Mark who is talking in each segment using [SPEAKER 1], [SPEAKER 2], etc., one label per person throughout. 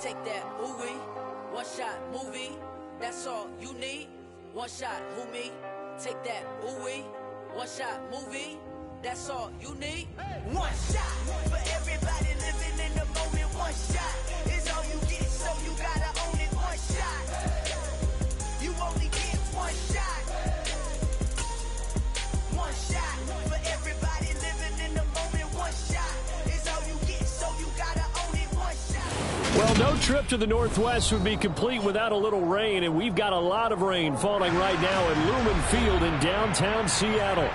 [SPEAKER 1] take that, ooh-wee. One shot, movie, that's all you need. One shot, who me? Take that, ooh-wee. One shot, movie, that's all you need.
[SPEAKER 2] One shot for everybody living in the moment. One shot is all you get, so you gotta own it. One shot, you only get one shot. One shot for everybody living in the moment. One shot is all you get, so you gotta own it. One shot.
[SPEAKER 3] Well, no trip to the Northwest would be complete without a little rain, and we've got a lot of rain falling right now at Lumen Field in downtown Seattle.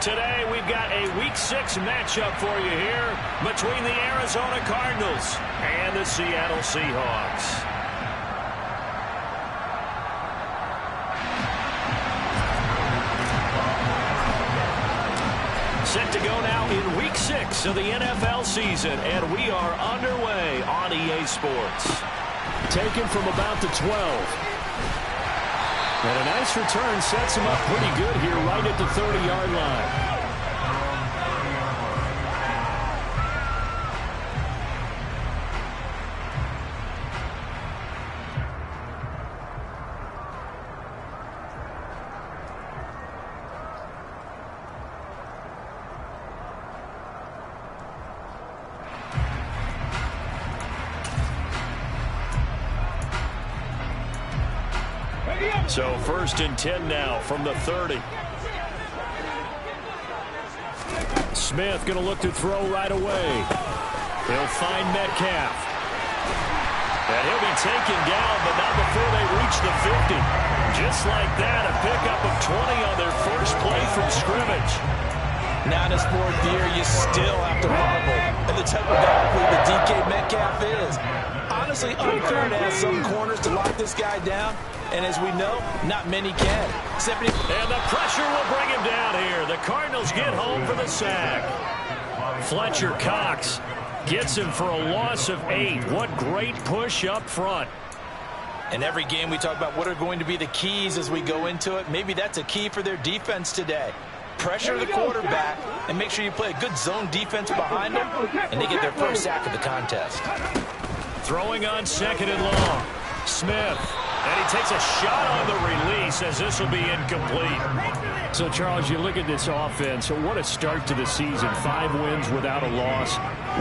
[SPEAKER 3] Today, we've got a Week 6 matchup for you here between the Arizona Cardinals and the Seattle Seahawks. Set to go now in Week 6 of the NFL season, and we are underway on EA Sports. Taken from about the 12. And a nice return sets him up pretty good here right at the 30-yard line. So 1st and 10 now from the 30. Smith going to look to throw right away. He'll find Metcalf. And he'll be taken down, but not before they reach the 50. Just like that, a pickup of 20 on their first play from scrimmage.
[SPEAKER 4] Now in his 4th year, you still have to marvel at the type of athlete that DK Metcalf is. Honestly, unfair to ask some corners to lock this guy down. And as we know, not many can.
[SPEAKER 3] And the pressure will bring him down here. The Cardinals get home for the sack. Fletcher Cox gets him for a loss of 8. What great push up front.
[SPEAKER 4] In every game we talk about what are going to be the keys as we go into it. Maybe that's a key for their defense today. Pressure the quarterback and make sure you play a good zone defense behind them, and they get their first sack of the contest.
[SPEAKER 3] Throwing on 2nd and long. Smith. And he takes a shot on the release as this will be incomplete. So, Charles, you look at this offense. So what a start to the season. 5 wins without a loss.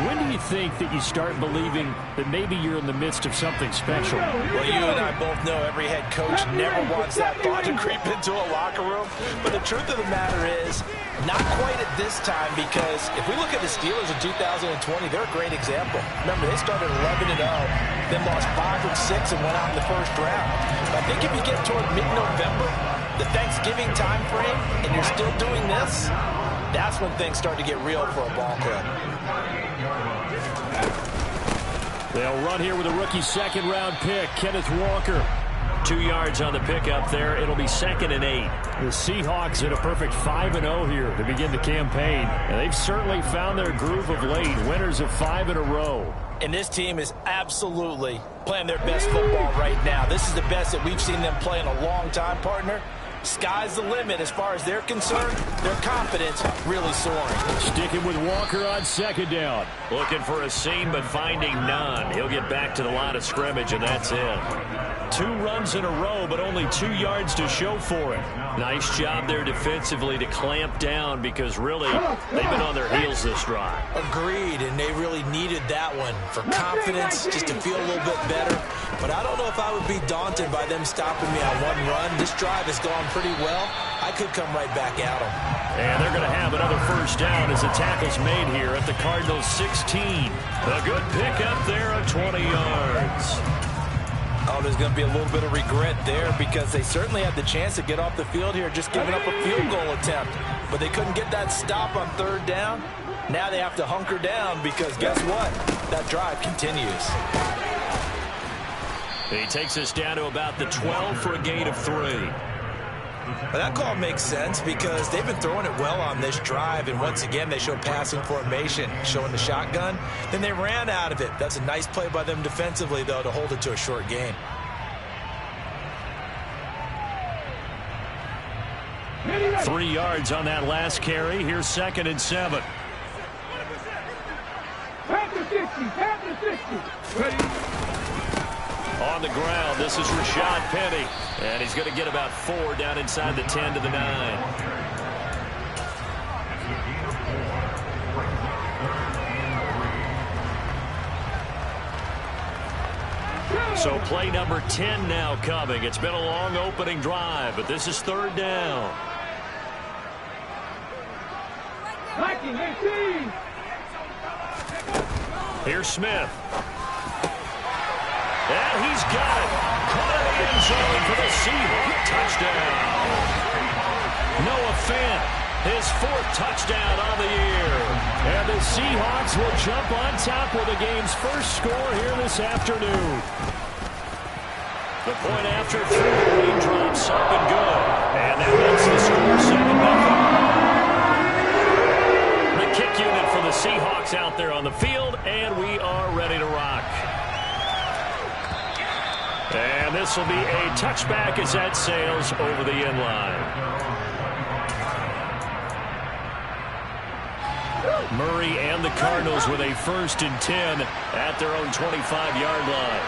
[SPEAKER 3] When do you think that you start believing that maybe you're in the midst of something special?
[SPEAKER 4] Well, you and I both know every head coach never wants that thought to creep into a locker room. But the truth of the matter is, not quite at this time, because if we look at the Steelers in 2020, they're a great example. Remember, they started 11-0, then lost 5 or 6 and went out in the first round. But I think if you get toward mid-November, the Thanksgiving time frame, and you're still doing this, that's when things start to get real for a ball club.
[SPEAKER 3] They'll run here with a rookie 2nd-round pick, Kenneth Walker. 2 yards on the pickup there. It'll be 2nd and 8. The Seahawks at a perfect 5-0 here to begin the campaign. And they've certainly found their groove of late. Winners of 5 in a row.
[SPEAKER 4] And this team is absolutely playing their best football right now. This is the best that we've seen them play in a long time, partner. Sky's the limit as far as they're concerned. Their confidence really soaring.
[SPEAKER 3] Sticking with Walker on 2nd down. Looking for a seam, but finding none. He'll get back to the line of scrimmage, and that's it. 2 runs in a row, but only 2 yards to show for it. Nice job there defensively to clamp down, because really, they've been on their heels this drive.
[SPEAKER 4] Agreed, and they really needed that one for confidence, just to feel a little bit better. But I don't know if I would be daunted by them stopping me on 1 run. This drive has gone pretty well. I could come right back at them.
[SPEAKER 3] And they're going to have another 1st down as the tackle's made here at the Cardinals' 16. A good pickup there of 20 yards.
[SPEAKER 4] Oh, there's going to be a little bit of regret there, because they certainly had the chance to get off the field here, just giving up a field goal attempt. But they couldn't get that stop on 3rd down. Now they have to hunker down, because guess what? That drive continues.
[SPEAKER 3] He takes us down to about the 12 for a gain of 3.
[SPEAKER 4] But that call makes sense, because they've been throwing it well on this drive, and once again they show passing formation, showing the shotgun. Then they ran out of it. That's a nice play by them defensively, though, to hold it to a short gain.
[SPEAKER 3] Three yards on that last carry. Here's 2nd and 7. on the ground. This is Rashad Penny. And he's going to get about 4 down inside the 10 to the 9. So play number 10 now coming. It's been a long opening drive, but this is 3rd down. Here's Smith. And he's got it. Caught in the end zone for the Seahawks. Touchdown. Noah Fant, his 4th touchdown on the year. And the Seahawks will jump on top with the game's first score here this afternoon. The point after through the raindrops up and good. And that makes the score 7-0. The kick unit for the Seahawks out there on the field, and we are ready to rock. And this will be a touchback as that sails over the end line. Murray and the Cardinals with a 1st and 10 at their own 25-yard line.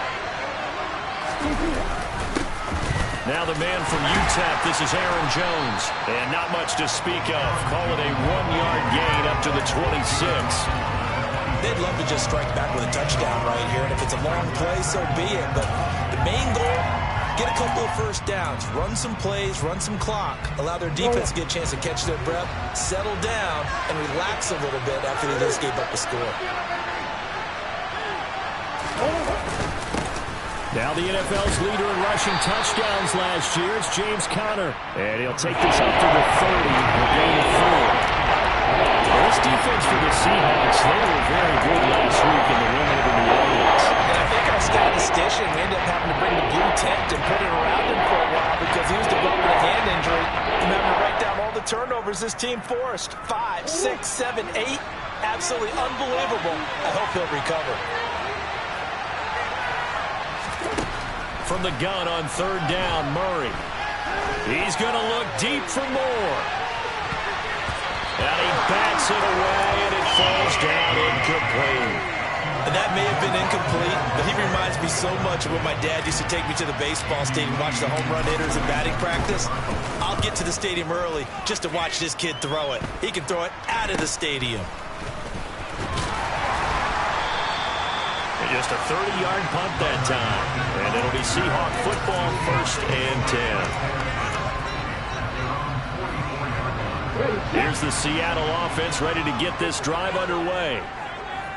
[SPEAKER 3] Now the man from UTEP, this is Aaron Jones. And not much to speak of. Call it a 1-yard gain up to the 26.
[SPEAKER 4] They'd love to just strike back with a touchdown right here. And if it's a long play, so be it. But the main goal, get a couple of first downs. Run some plays, run some clock. Allow their defense to get a chance to catch their breath, settle down, and relax a little bit after they just gave up a score.
[SPEAKER 3] Now the NFL's leader in rushing touchdowns last year is James Conner. And he'll take this up to the 30. A gain of 4. This defense for the Seahawks, they were very good last week in the win over New Orleans.
[SPEAKER 4] And I think our statistician, we ended up having to bring the blue tent and put it around him for a while because he was developing a hand injury. And having to write down all the turnovers this team forced. 5, 6, 7, 8. Absolutely unbelievable. I hope he'll recover.
[SPEAKER 3] From the gun on 3rd down, Murray. He's going to look deep for more. And he bats it away, and it falls down incomplete.
[SPEAKER 4] And that may have been incomplete, but he reminds me so much of when my dad used to take me to the baseball stadium, watch the home run hitters and batting practice. I'll get to the stadium early just to watch this kid throw it. He can throw it out of the stadium.
[SPEAKER 3] Just a 30-yard punt that time. And it'll be Seahawk football, 1st and 10. Here's the Seattle offense ready to get this drive underway.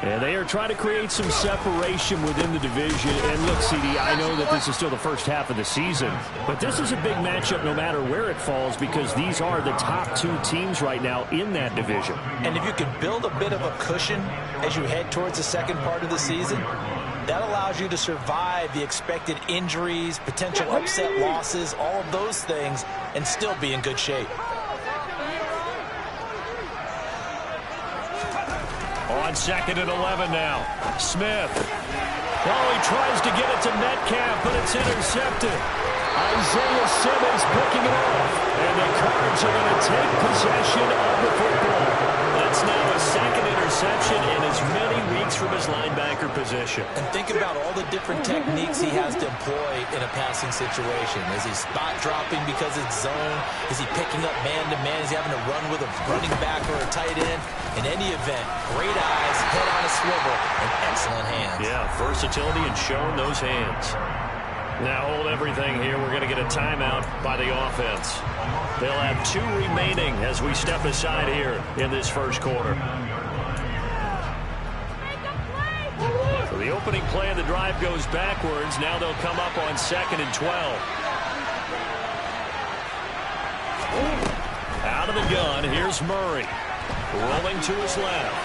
[SPEAKER 3] And they are trying to create some separation within the division. And look, CD, I know that this is still the first half of the season, but this is a big matchup no matter where it falls because these are the top 2 teams right now in that division.
[SPEAKER 4] And if you can build a bit of a cushion as you head towards the second part of the season, that allows you to survive the expected injuries, potential upset losses, all of those things, and still be in good shape.
[SPEAKER 3] On 2nd and 11 now. Smith. Oh, he tries to get it to Metcalf, but it's intercepted. Isaiah Simmons picking it off. And the Cards are going to take possession of the football. That's now a 2nd interception in as many weeks from his linebacker position.
[SPEAKER 4] And think about all the different techniques he has to employ in a passing situation. Is he spot dropping because it's zone? Is he picking up man-to-man? Is he having to run with a running back or a tight end? In any event, great eyes, head on a swivel, and excellent hands.
[SPEAKER 3] Yeah, versatility and showing those hands. Now hold everything here. We're going to get a timeout by the offense. They'll have 2 remaining as we step aside here in this first quarter. So the opening play of the drive goes backwards. Now they'll come up on 2nd and 12. Out of the gun, here's Murray. Rolling to his left.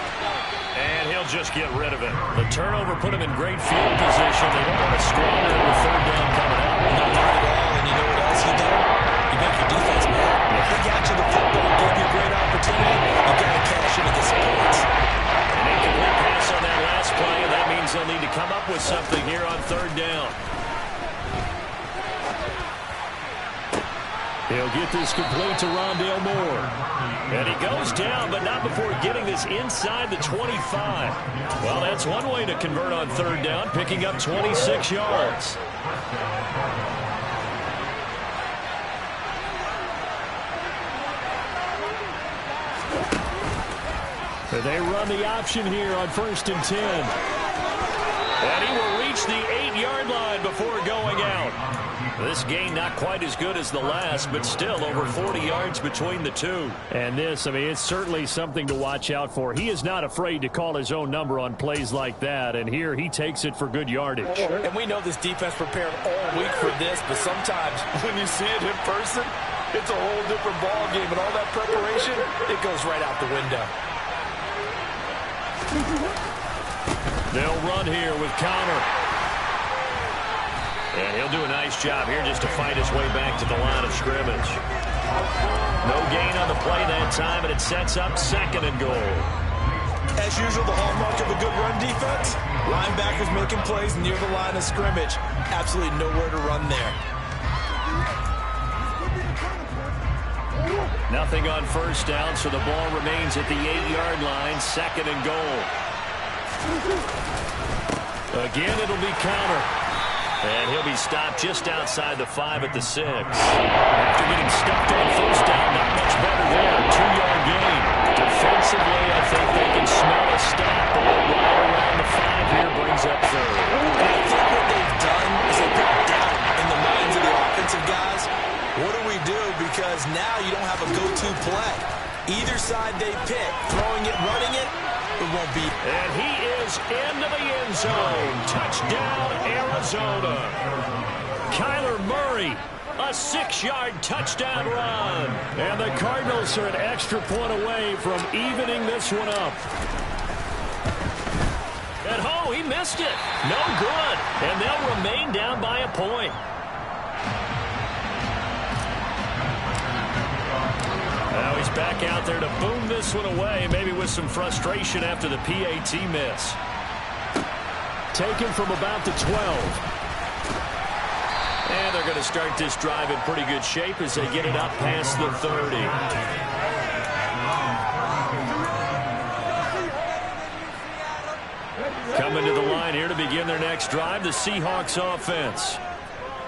[SPEAKER 3] And he'll just get rid of it. The turnover put him in great field position. They don't want to squander with 3rd down coming up.
[SPEAKER 4] Not at all. And you know what else you do? You make your defense mad. They got you the football, gave you a great opportunity. You got to cash in and get some points.
[SPEAKER 3] An incomplete pass on that last play, and that means they'll need to come up with something here on 3rd down. He'll get this complete to Rondale Moore. And he goes down, but not before getting this inside the 25. Well, that's one way to convert on 3rd down, picking up 26 yards. They run the option here on 1st and 10. And he will reach the 8-yard line before going out. This gain not quite as good as the last, but still over 40 yards between the two. And this, I mean, it's certainly something to watch out for. He is not afraid to call his own number on plays like that, and here he takes it for good yardage.
[SPEAKER 4] And we know this defense prepared all week for this, but sometimes when you see it in person, it's a whole different ball game, and all that preparation, it goes right out the window.
[SPEAKER 3] They'll run here with Connor. And he'll do a nice job here just to fight his way back to the line of scrimmage. No gain on the play that time, and it sets up 2nd and goal.
[SPEAKER 4] As usual, the hallmark of a good run defense, linebackers making plays near the line of scrimmage. Absolutely nowhere to run there.
[SPEAKER 3] Nothing on 1st down, so the ball remains at the 8-yard line, 2nd and goal. Again, it'll be Connor. And he'll be stopped just outside the 5 at the 6. After getting stuffed on 1st down, not much better there. 2-yard gain. Defensively, I think they can smell a stop. But right around the 5 here brings up 3rd.
[SPEAKER 4] I think what they've done is they put doubt in the minds of the offensive guys. What do we do? Because now you don't have a go-to play. Either side they pick, throwing it, running it, it won't be.
[SPEAKER 3] And he is into the end zone. Touchdown, Arizona. Kyler Murray, a 6-yard touchdown run. And the Cardinals are an extra point away from evening this one up. And oh, he missed it. No good. And they'll remain down by a point. Now he's back out there to boom this one away, maybe with some frustration after the PAT miss. Taken from about the 12. And they're going to start this drive in pretty good shape as they get it up past the 30. Coming to the line here to begin their next drive, the Seahawks offense.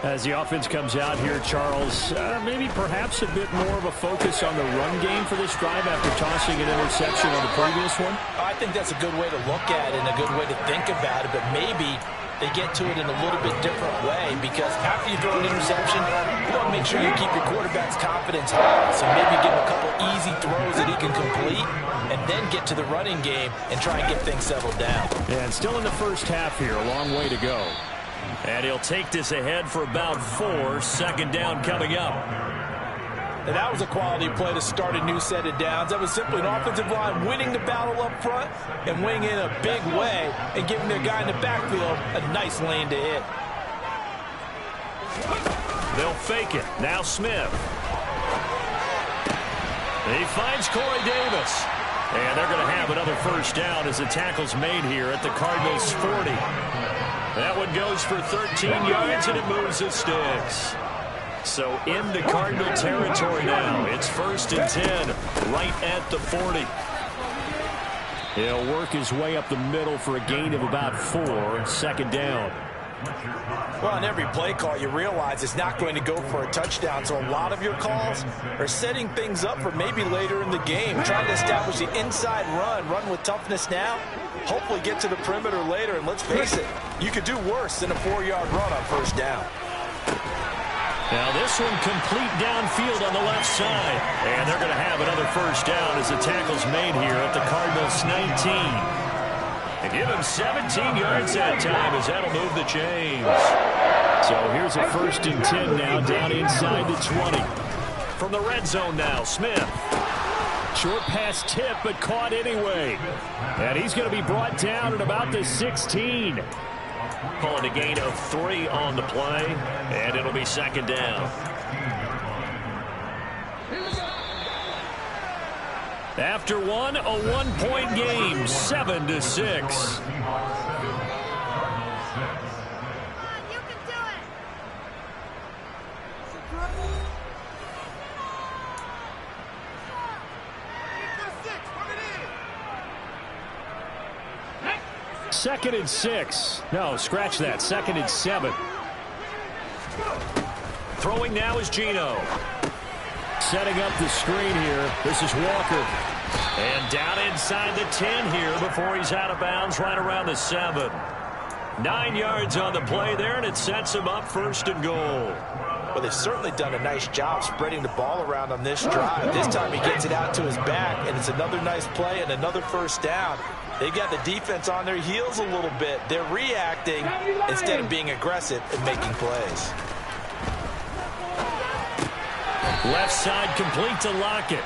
[SPEAKER 3] As the offense comes out here, Charles, maybe perhaps a bit more of a focus on the run game for this drive after tossing an interception on the previous one?
[SPEAKER 4] I think that's a good way to look at it and a good way to think about it, but maybe they get to it in a little bit different way because after you throw an interception, you want to make sure you keep your quarterback's confidence high. So maybe give him a couple easy throws that he can complete and then get to the running game and try and get things settled down.
[SPEAKER 3] And still in the first half here, a long way to go. And he'll take this ahead for about 4. 2nd down coming up.
[SPEAKER 4] And that was a quality play to start a new set of downs. That was simply an offensive line winning the battle up front and winning in a big way and giving their guy in the backfield a nice lane to hit.
[SPEAKER 3] They'll fake it. Now Smith. He finds Corey Davis. And they're going to have another first down as the tackle's made here at the Cardinals' 40. That one goes for 13 yards, and it moves the sticks. So into Cardinal territory now. It's 1st and 10, right at the 40. He'll work his way up the middle for a gain of about 4, 2nd down.
[SPEAKER 4] Well, on every play call, you realize it's not going to go for a touchdown. So a lot of your calls are setting things up for maybe later in the game, trying to establish the inside run with toughness now, hopefully get to the perimeter later. And let's face it, you could do worse than a 4-yard run on 1st down.
[SPEAKER 3] Now this one complete downfield on the left side. And they're going to have another first down as the tackle's made here at the Cardinals' 19. And give him 17 yards that time as that'll move the chains. So here's a 1st and 10 now down inside the 20. From the red zone now, Smith. Short pass tip, but caught anyway. And he's going to be brought down at about the 16. Calling a gain of 3 on the play, and it'll be 2nd down. After one, a 1-point game, 7-6. Second and 6. No, scratch that. 2nd and 7. Throwing now is Geno. Setting up the screen here. This is Walker. And down inside the 10 here before he's out of bounds right around the 7. 9 yards on the play there, and it sets him up 1st and goal.
[SPEAKER 4] Well, they've certainly done a nice job spreading the ball around on this drive. This time he gets it out to his back, and it's another nice play and another 1st down. They've got the defense on their heels a little bit. They're reacting instead of being aggressive and making plays.
[SPEAKER 3] Left side complete to Lockett.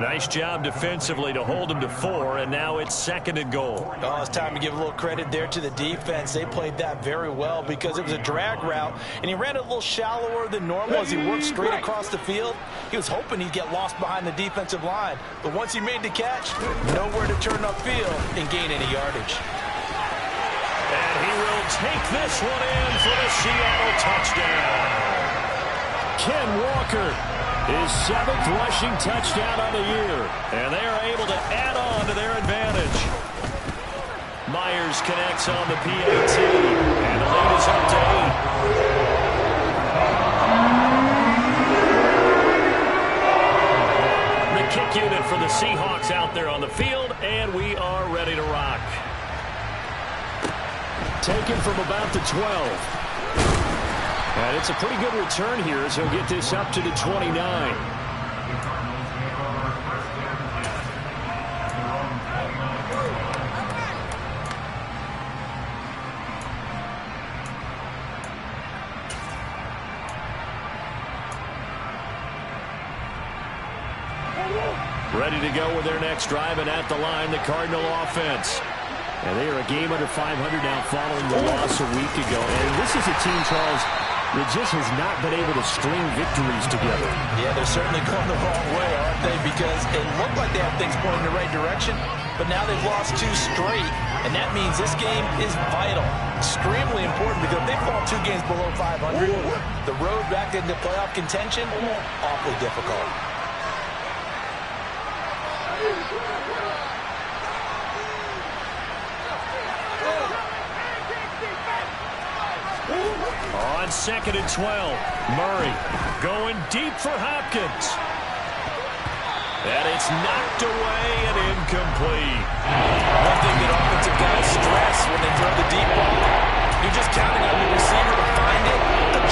[SPEAKER 3] Nice job defensively to hold him to 4, and now it's 2nd and goal.
[SPEAKER 4] Oh, it's time to give a little credit there to the defense. They played that very well because it was a drag route, and he ran it a little shallower than normal as he worked straight across the field. He was hoping he'd get lost behind the defensive line, but once he made the catch, nowhere to turn upfield and gain any yardage.
[SPEAKER 3] And he will take this one in for the Seattle touchdown. Ken Walker, his 7th rushing touchdown on the year. And they are able to add on to their advantage. Myers connects on the PAT. And the lead is up to 8. The kick unit for the Seahawks out there on the field. And we are ready to rock. Taken from about the 12. And it's a pretty good return here as he'll get this up to the 29. Ready to go with their next drive, and at the line, the Cardinal offense. And they are a game under 500 now following the loss a week ago. And this is a team, Charles, that just has not been able to string victories together. Yeah, they're certainly going the wrong way, aren't they? Because it looked like they have things going in the right direction, but now they've lost 2 straight. And that means this game is vital, extremely important, because if they fall 2 games below 500, the road back into playoff contention, awfully difficult. On 2nd and 12, Murray going deep for Hopkins. And it's knocked away and incomplete. One thing that offensive guys stress when they throw the deep ball, you're just counting on the receiver to find it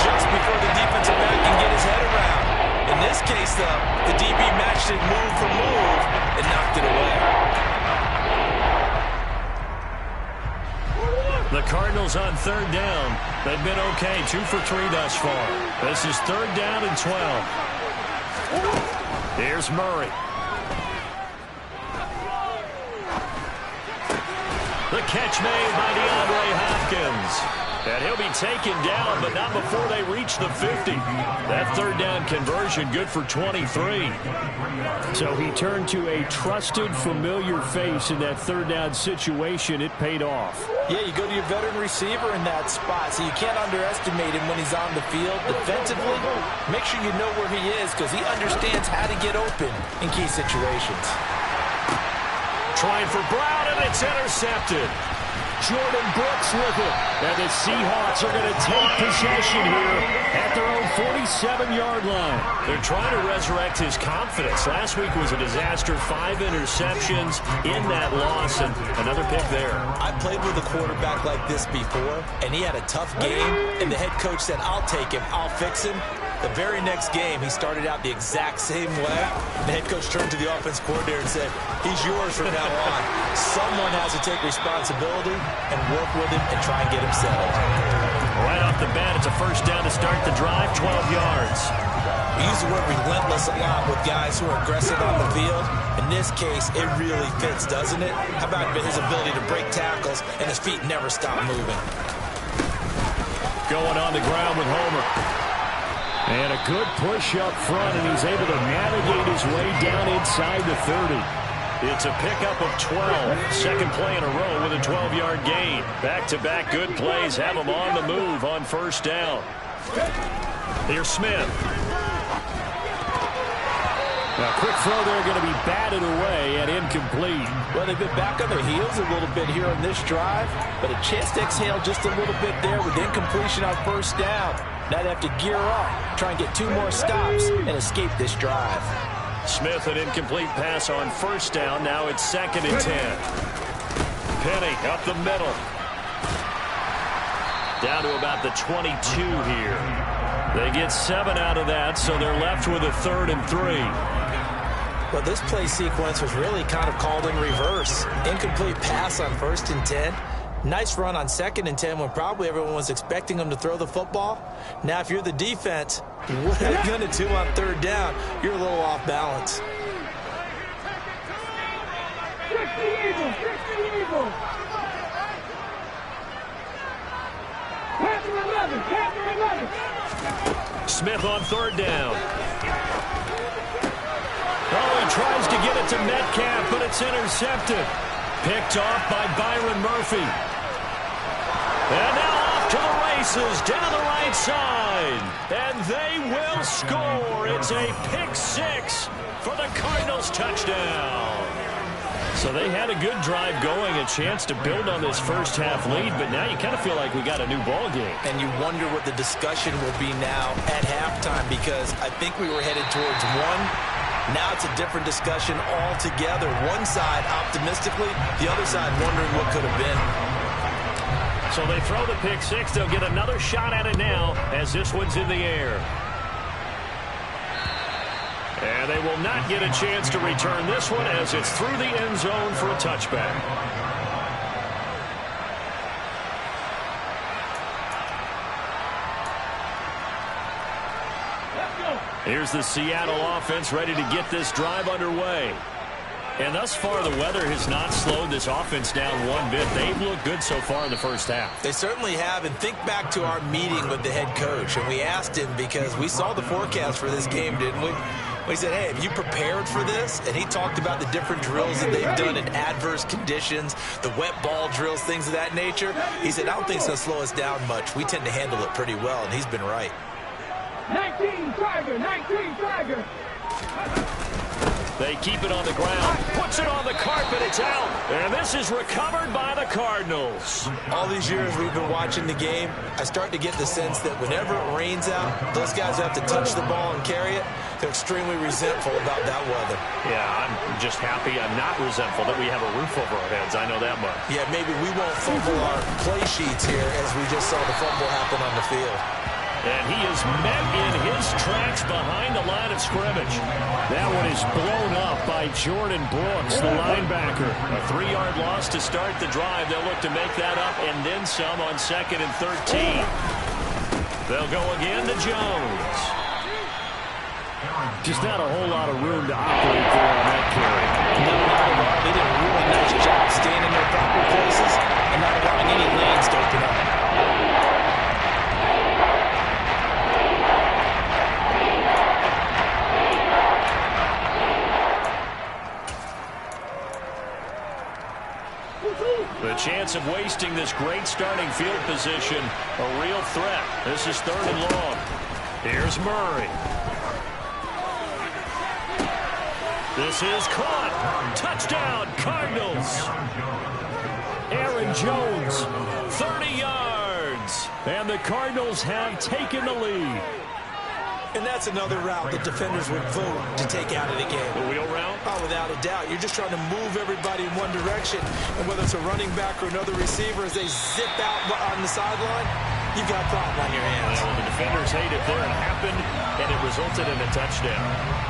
[SPEAKER 3] just before the defensive back can get his head around. In this case, though, the DB matched it move for move and knocked it away. The Cardinals on 3rd down. They've been okay, 2 for 3 thus far. This is 3rd down and 12. Here's Murray. The catch made by DeAndre Hopkins. And he'll be taken down, but not before they reach the 50. That 3rd down conversion good for 23. So he turned to a trusted, familiar face in that 3rd down situation. It paid off. Yeah, you go to your veteran receiver in that spot, so you can't underestimate him when he's on the field. Defensively, make sure you know where he is because he understands how to get open in key situations. Trying for Brown, and it's intercepted. Jordan Brooks with it. And the Seahawks are going to take possession here at their own 47-yard line. They're trying to resurrect his confidence. Last week was a disaster. 5 interceptions in that loss, and another pick there. I played with a quarterback like this before, and he had a tough game, and the head coach said, I'll take him, I'll fix him. The very next game, he started out the exact same way. The head coach turned to the offense coordinator and said, he's yours from now on. Someone has to take responsibility and work with him and try and get him settled. Right off the bat, it's a 1st down to start the drive, 12 yards. We use the word relentless a lot with guys who are aggressive on the field. In this case, it really fits, doesn't it? How about his ability to break tackles and his feet never stop moving? Going on the ground with Homer. And a good push up front, and he's able to navigate his way down inside the 30. It's a pickup of 12. 2nd play in a row with a 12-yard gain. Back-to-back good plays have him on the move on 1st down. Here's Smith. Now, quick throw there going to be batted away and incomplete. Well, they've been back on their heels a little bit here on this drive, but a chance to exhale just a little bit there with incompletion on 1st down.
[SPEAKER 4] Now they have to gear up, try and get 2 more stops, and escape this drive.
[SPEAKER 3] Smith, an incomplete pass on first down. Now it's 2nd and 10. Penny up the middle. Down to about the 22 here. They get 7 out of that, so they're left with a 3rd and 3.
[SPEAKER 4] Well, this play sequence was really kind of called in reverse. Incomplete pass on 1st and 10. Nice run on 2nd and 10 when probably everyone was expecting them to throw the football. Now, if you're the defense, what are you going to do on 3rd down? You're a little off balance.
[SPEAKER 3] Smith on 3rd down. Oh, he tries to get it to Metcalf, but it's intercepted. Picked off by Byron Murphy. And now off to the races, down the right side. And they will score. It's a pick 6 for the Cardinals touchdown. So they had a good drive going, a chance to build on this first half lead, but now you kind of feel like we got a new ball game.
[SPEAKER 4] And you wonder what the discussion will be now at halftime, because I think we were headed towards 1. Now it's a different discussion altogether. One side optimistically, the other side wondering what could have been.
[SPEAKER 3] So they throw the pick 6. They'll get another shot at it now as this one's in the air. And they will not get a chance to return this one as it's through the end zone for a touchback. Here's the Seattle offense ready to get this drive underway. And thus far, the weather has not slowed this offense down one bit. They've looked good so far in the first half.
[SPEAKER 4] They certainly have. And think back to our meeting with the head coach. And we asked him, because we saw the forecast for this game, didn't we? We said, hey, have you prepared for this? And he talked about the different drills that they've done in adverse conditions, the wet ball drills, things of that nature. He said, I don't think it's going to slow us down much. We tend to handle it pretty well, and he's been right.
[SPEAKER 5] 19 Tiger, 19 Tiger.
[SPEAKER 3] They keep it on the ground, puts it on the carpet, it's out. And this is recovered by the Cardinals.
[SPEAKER 4] All these years we've been watching the game, I start to get the sense that whenever it rains out, those guys who have to touch the ball and carry it, they're extremely resentful about that weather.
[SPEAKER 3] Yeah, I'm just happy I'm not resentful that we have a roof over our heads. I know that much.
[SPEAKER 4] Yeah, maybe we won't fumble our play sheets here as we just saw the fumble happen on the field.
[SPEAKER 3] And he is met in his tracks behind the line of scrimmage. That one is blown up by Jordan Brooks, the linebacker. A 3-yard loss to start the drive. They'll look to make that up and then some on 2nd and 13. They'll go again to Jones. Just not a whole lot of room to operate there on that carry.
[SPEAKER 4] No, not at all. They did a really nice job staying in their proper places and not allowing any lanes to open up.
[SPEAKER 3] The chance of wasting this great starting field position, a real threat. This is 3rd and long. Here's Murray. This is caught. Touchdown, Cardinals. Aaron Jones, 30 yards. And the Cardinals have taken the lead.
[SPEAKER 4] And that's another route the defenders would vote to take out of the game.
[SPEAKER 3] The wheel route?
[SPEAKER 4] Oh, without a doubt. You're just trying to move everybody in one direction. And whether it's a running back or another receiver, as they zip out on the sideline, you've got a problem on your hands.
[SPEAKER 3] Well, the defenders hate it there. It happened, and it resulted in a touchdown.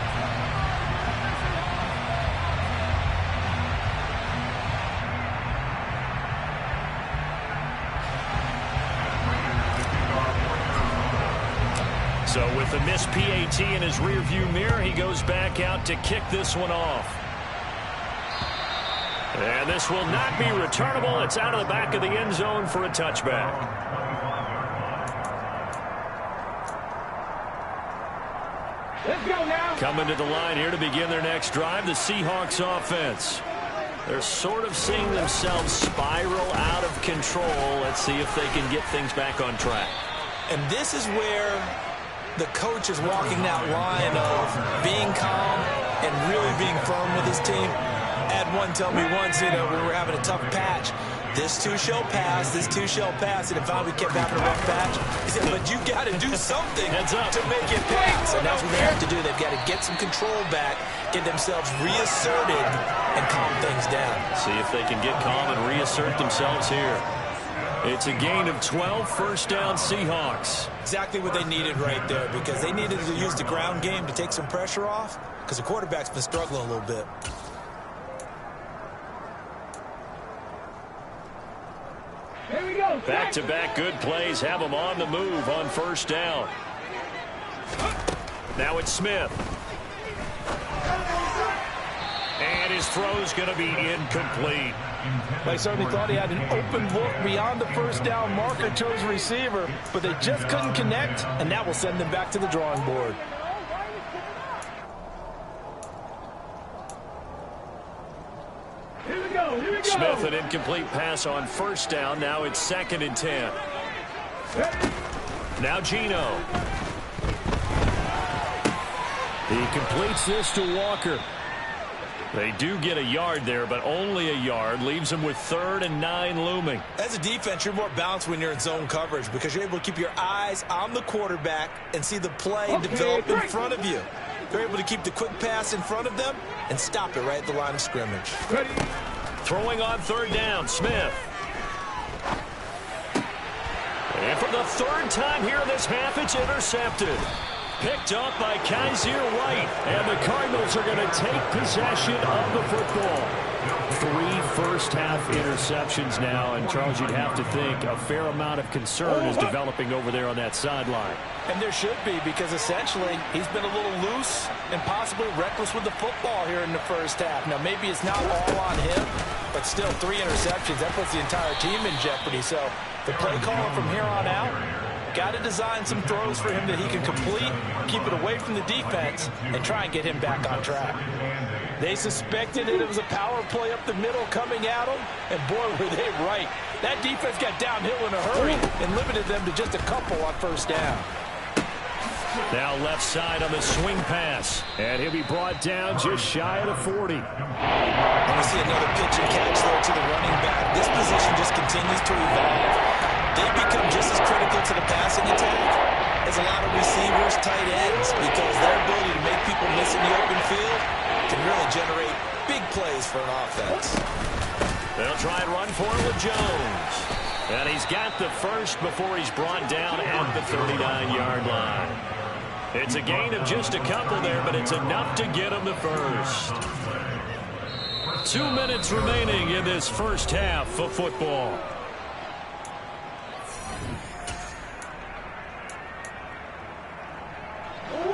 [SPEAKER 3] So with the missed PAT in his rearview mirror, he goes back out to kick this one off. And this will not be returnable. It's out of the back of the end zone for a touchback.
[SPEAKER 5] Let's go now.
[SPEAKER 3] Coming to the line here to begin their next drive, the Seahawks offense. They're sort of seeing themselves spiral out of control. Let's see if they can get things back on track.
[SPEAKER 4] And this is where the coach is walking that line of being calm and really being firm with his team. Had one tell me once, we were having a tough patch. This too shall pass. This too shall pass. And if we kept having a rough patch, he said, but you got to do something to make it pass. And that's what they have to do. They've got to get some control back, get themselves reasserted, and calm things down.
[SPEAKER 3] See if they can get calm and reassert themselves here. It's a gain of 12, first down Seahawks.
[SPEAKER 4] Exactly what they needed right there, because they needed to use the ground game to take some pressure off, because the quarterback's been struggling a little bit.
[SPEAKER 5] Here we go.
[SPEAKER 3] Back-to-back good plays have them on the move on first down. Now it's Smith. And his throw's going to be incomplete.
[SPEAKER 4] They certainly thought he had an open look beyond the first down marker to his receiver, but they just couldn't connect, and that will send them back to the drawing board.
[SPEAKER 5] Here we go. Here we go.
[SPEAKER 3] Smith, an incomplete pass on first down. Now it's 2nd and 10. Now Geno. He completes this to Walker. They do get a yard there, but only a yard. Leaves them with 3rd and 9 looming.
[SPEAKER 4] As a defense, you're more balanced when you're in zone coverage because you're able to keep your eyes on the quarterback and see the play develop in front of you. They're able to keep the quick pass in front of them and stop it right at the line of scrimmage.
[SPEAKER 5] Ready.
[SPEAKER 3] Throwing on 3rd down, Smith. And for the 3rd time here in this half, it's intercepted. Picked up by Kaiser White. And the Cardinals are going to take possession of the football. 3 first-half interceptions now. And, Charles, you'd have to think a fair amount of concern is developing over there on that sideline.
[SPEAKER 4] And there should be, because essentially he's been a little loose and possibly reckless with the football here in the first half. Now, maybe it's not all on him, but still 3 interceptions. That puts the entire team in jeopardy. So the play caller from here on out, got to design some throws for him that he can complete, keep it away from the defense, and try and get him back on track. They suspected that it was a power play up the middle coming at them, and boy, were they right. That defense got downhill in a hurry and limited them to just a couple on first down.
[SPEAKER 3] Now left side on the swing pass, and he'll be brought down just shy of the 40.
[SPEAKER 4] And we see another pitch and catch there to the running back. This position just continues to evolve. They become just as critical to the passing attack as a lot of receivers, tight ends, because their ability to make people miss in the open field can really generate big plays for an offense.
[SPEAKER 3] They'll try and run for it with Jones. And he's got the first before he's brought down at the 39-yard line. It's a gain of just a couple there, but it's enough to get him the first. 2 minutes remaining in this first half of football.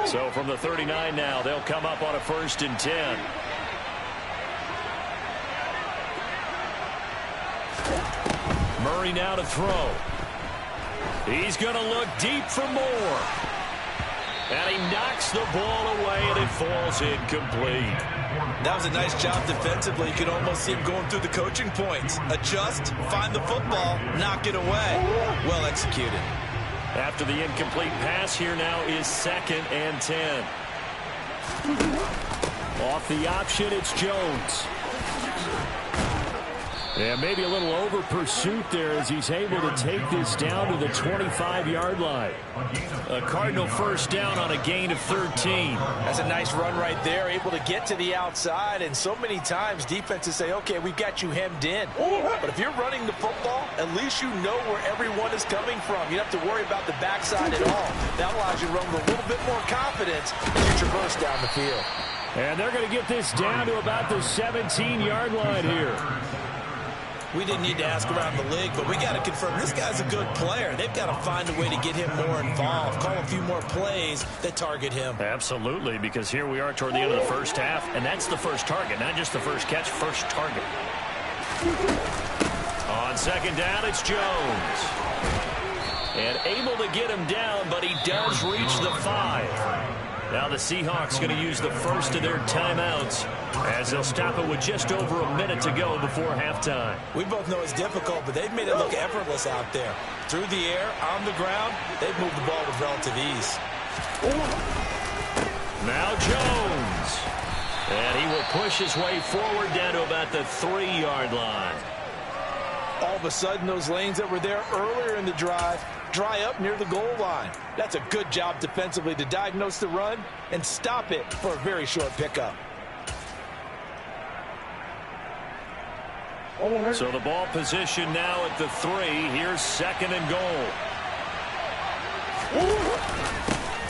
[SPEAKER 3] So from the 39 now, they'll come up on a 1st and 10. Murray now to throw. He's going to look deep for more. And he knocks the ball away, and it falls incomplete.
[SPEAKER 4] That was a nice job defensively. You could almost see him going through the coaching points. Adjust, find the football, knock it away. Well executed.
[SPEAKER 3] After the incomplete pass, here now is 2nd and 10. Off the option, it's Jones. Yeah, maybe a little over pursuit there as he's able to take this down to the 25-yard line. A Cardinal first down on a gain of 13.
[SPEAKER 4] That's a nice run right there, able to get to the outside. And so many times defenses say, okay, we've got you hemmed in. But if you're running the football, at least you know where everyone is coming from. You don't have to worry about the backside at all. That allows you to run with a little bit more confidence as you traverse down the field.
[SPEAKER 3] And they're going to get this down to about the 17-yard line here.
[SPEAKER 4] We didn't need to ask around the league, but we got to confirm this guy's a good player. They've got to find a way to get him more involved, call a few more plays that target him.
[SPEAKER 3] Absolutely, because here we are toward the end of the first half, and that's the first target, not just the first catch, first target. On 2nd down, it's Jones. And able to get him down, but he does reach the 5. Now the Seahawks going to use the first of their timeouts as they'll stop it with just over a minute to go before halftime.
[SPEAKER 4] We both know it's difficult, but they've made it look effortless out there. Through the air, on the ground, they've moved the ball with relative ease.
[SPEAKER 3] Now Jones. And he will push his way forward down to about the 3-yard line.
[SPEAKER 4] All of a sudden, those lanes that were there earlier in the drive dry up near the goal line. That's a good job defensively to diagnose the run and stop it for a very short pickup.
[SPEAKER 3] So the ball position now at the 3. Here's 2nd and goal.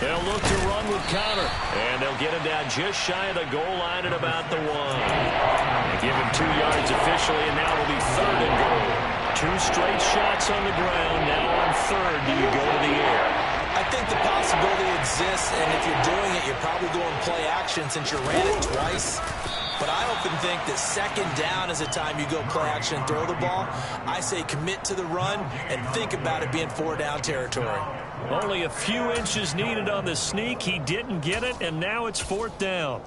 [SPEAKER 3] They'll look to run with Connor, and they'll get him down just shy of the goal line at about the 1. They give him 2 yards officially, and now it'll be 3rd and goal. 2 straight shots on the ground. Now on 3rd, do you go to the air?
[SPEAKER 4] I think the possibility exists, and if you're doing it, you're probably going play action since you ran it twice. But I often think that 2nd down is the time you go play action and throw the ball. I say commit to the run and think about it being 4-down territory.
[SPEAKER 3] Only a few inches needed on the sneak. He didn't get it, and now it's 4th down.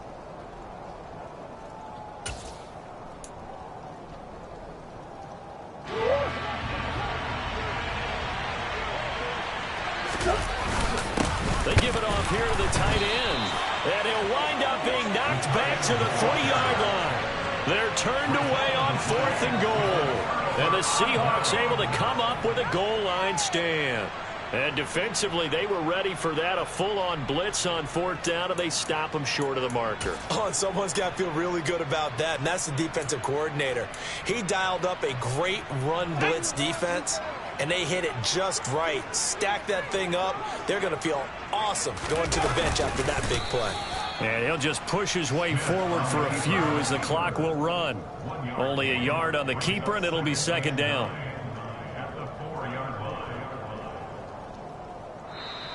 [SPEAKER 3] They give it off here to the tight end. And he'll wind up being knocked back to the 3-yard line. They're turned away on 4th and goal. And the Seahawks able to come up with a goal line stand. And defensively, they were ready for that, a full-on blitz on 4th down, and they stop them short of the marker.
[SPEAKER 4] Oh, and someone's got to feel really good about that, and that's the defensive coordinator. He dialed up a great run blitz defense, and they hit it just right. Stack that thing up. They're going to feel awesome going to the bench after that big play.
[SPEAKER 3] And he'll just push his way forward for a few as the clock will run. Only a yard on the keeper, and it'll be 2nd down.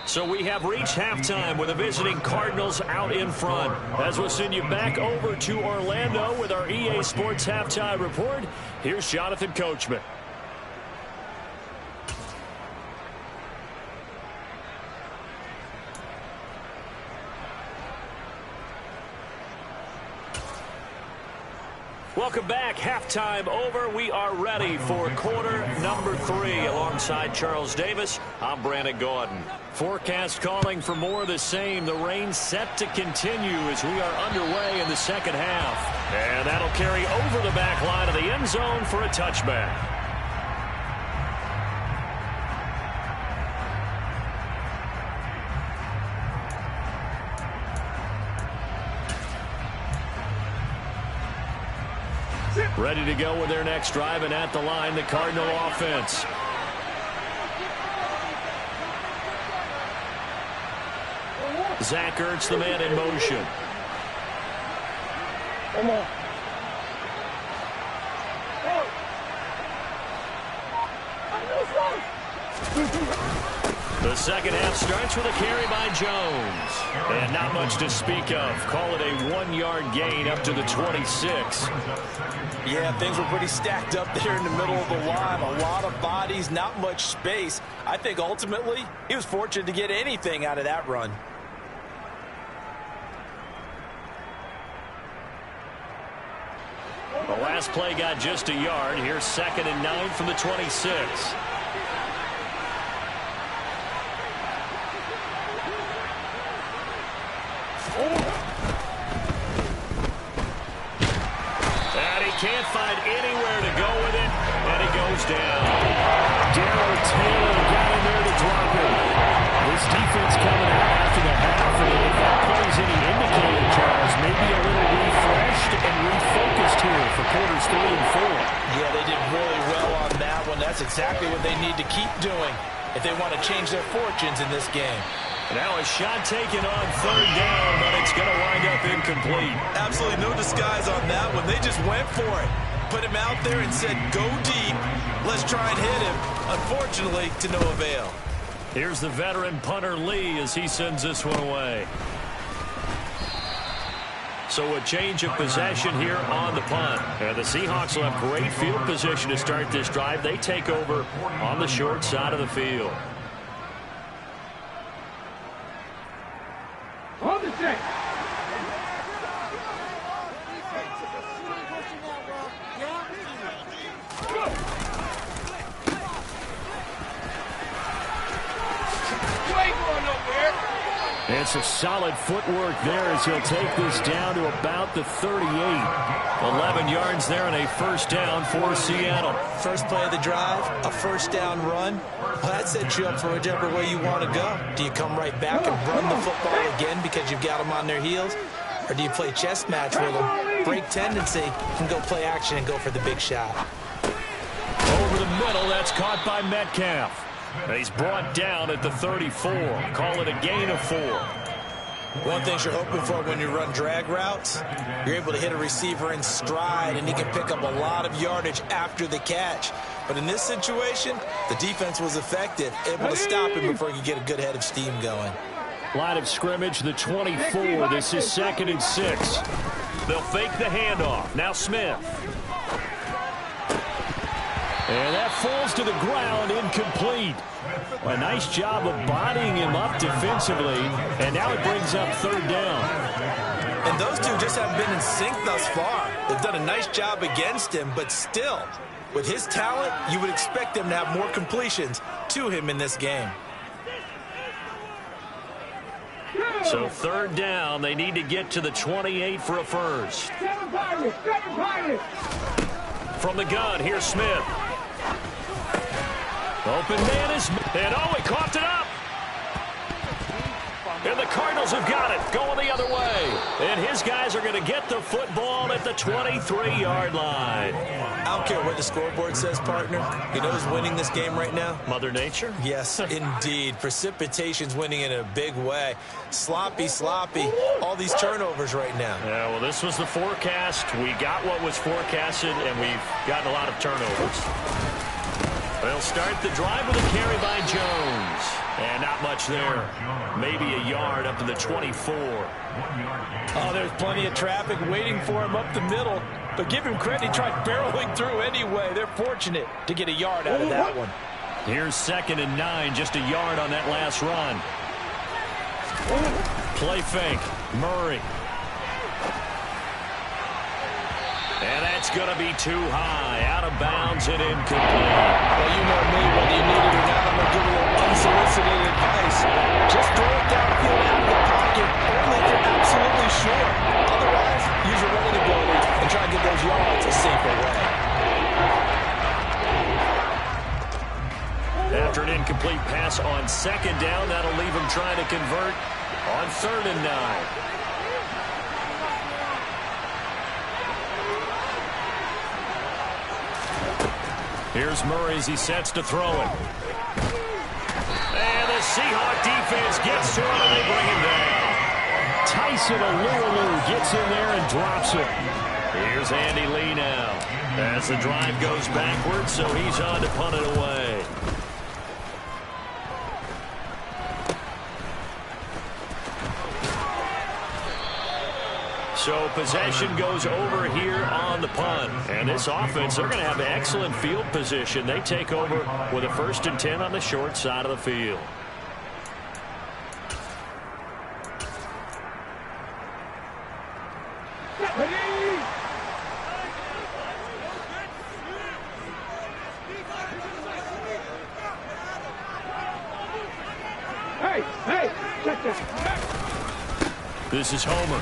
[SPEAKER 3] So we have reached halftime with the visiting Cardinals out in front. As we'll send you back over to Orlando with our EA Sports Halftime Report, here's Jonathan Coachman. Welcome back. Halftime over. We are ready for quarter number 3. Alongside Charles Davis, I'm Brandon Gaudin. Forecast calling for more of the same. The rain set to continue as we are underway in the 2nd half. And that'll carry over the back line of the end zone for a touchback. Ready to go with their next drive, and at the line, the Cardinal offense. Zach Ertz, the man in motion.
[SPEAKER 5] Come on.
[SPEAKER 3] The 2nd half starts with a carry by Jones. And not much to speak of. Call it a 1-yard gain up to the 26.
[SPEAKER 4] Yeah, things were pretty stacked up there in the middle of the line. A lot of bodies, not much space. I think ultimately he was fortunate to get anything out of that run.
[SPEAKER 3] The last play got just a yard. Here's 2nd and 9 from the 26. And he can't find anywhere to go with it, and he goes down. Darrell Taylor got in there to drop him. This defense coming out after the half, and if that plays any indicator, Charles, maybe a little refreshed and refocused here for quarters 3 and 4.
[SPEAKER 4] Yeah, they did really well on that one. That's exactly what they need to keep doing if they want to change their fortunes in this game.
[SPEAKER 3] Now a shot taken on 3rd down, but it's going to wind up incomplete.
[SPEAKER 4] Absolutely no disguise on that one. They just went for it. Put him out there and said, go deep. Let's try and hit him. Unfortunately, to no avail.
[SPEAKER 3] Here's the veteran punter Lee as he sends this one away. So a change of possession here on the punt. And the Seahawks will have great field position to start this drive. They take over on the short side of the field.
[SPEAKER 5] On the check. You ain't going nowhere.
[SPEAKER 3] And some solid footwork there as he'll take this down to about the 38. 11 yards there and a first down for Seattle.
[SPEAKER 4] First play of the drive, a first down run. Well, that sets you up for whichever way you want to go. Do you come right back and run the football again because you've got them on their heels? Or do you play chess match with them, break tendency, and go play action and go for the big shot?
[SPEAKER 3] Over the middle, that's caught by Metcalf. He's brought down at the 34. Call it a gain of 4.
[SPEAKER 4] One thing you're hoping for when you run drag routes, you're able to hit a receiver in stride, and he can pick up a lot of yardage after the catch. But in this situation, the defense was effective, able to stop him before he could get a good head of steam going.
[SPEAKER 3] Line of scrimmage, the 24. This is 2nd and 6. They'll fake the handoff. Now Smith. And that falls to the ground, incomplete. A nice job of bodying him up defensively, and now it brings up 3rd down.
[SPEAKER 4] And those two just haven't been in sync thus far. They've done a nice job against him, but still, with his talent, you would expect them to have more completions to him in this game.
[SPEAKER 3] So 3rd down, they need to get to the 28 for a first. From the gun, here's Smith. Open man is, and oh, he coughed it up. And the Cardinals have got it, going the other way. And his guys are going to get the football at the 23-yard line.
[SPEAKER 4] I don't care what the scoreboard says, partner. You know who's winning this game right now?
[SPEAKER 3] Mother Nature?
[SPEAKER 4] Yes, indeed. Precipitation's winning in a big way. Sloppy, all these turnovers right now.
[SPEAKER 3] Yeah, well, this was the forecast. We got what was forecasted, and we've gotten a lot of turnovers. They'll start the drive with a carry by Jones. And not much there. Maybe a yard up to the 24.
[SPEAKER 4] Oh, there's plenty of traffic waiting for him up the middle. But give him credit, he tried barreling through anyway. They're fortunate to get a yard out of that one.
[SPEAKER 3] Here's 2nd and 9, just a yard on that last run. Play fake, Murray. And that's going to be too high, out of bounds and incomplete.
[SPEAKER 4] Well, you know me, whether you need it or not, I'm going to give you a little unsolicited advice. Just throw it downfield out of the pocket, only if you're absolutely sure. Otherwise, use your running ability and try to get those yards a safer way.
[SPEAKER 3] After an incomplete pass on 2nd down, that'll leave him trying to convert on 3rd and 9. Here's Murray as he sets to throw it. And the Seahawk defense gets to him and they bring him down. Tyson Alualu gets in there and drops it. Here's Andy Lee now as the drive goes backwards, so he's on to punt it away. So possession goes over here on the punt. And this offense, they're going to have excellent field position. They take over with a 1st and 10 on the short side of the field.
[SPEAKER 5] Hey, check this.
[SPEAKER 3] This is Homer.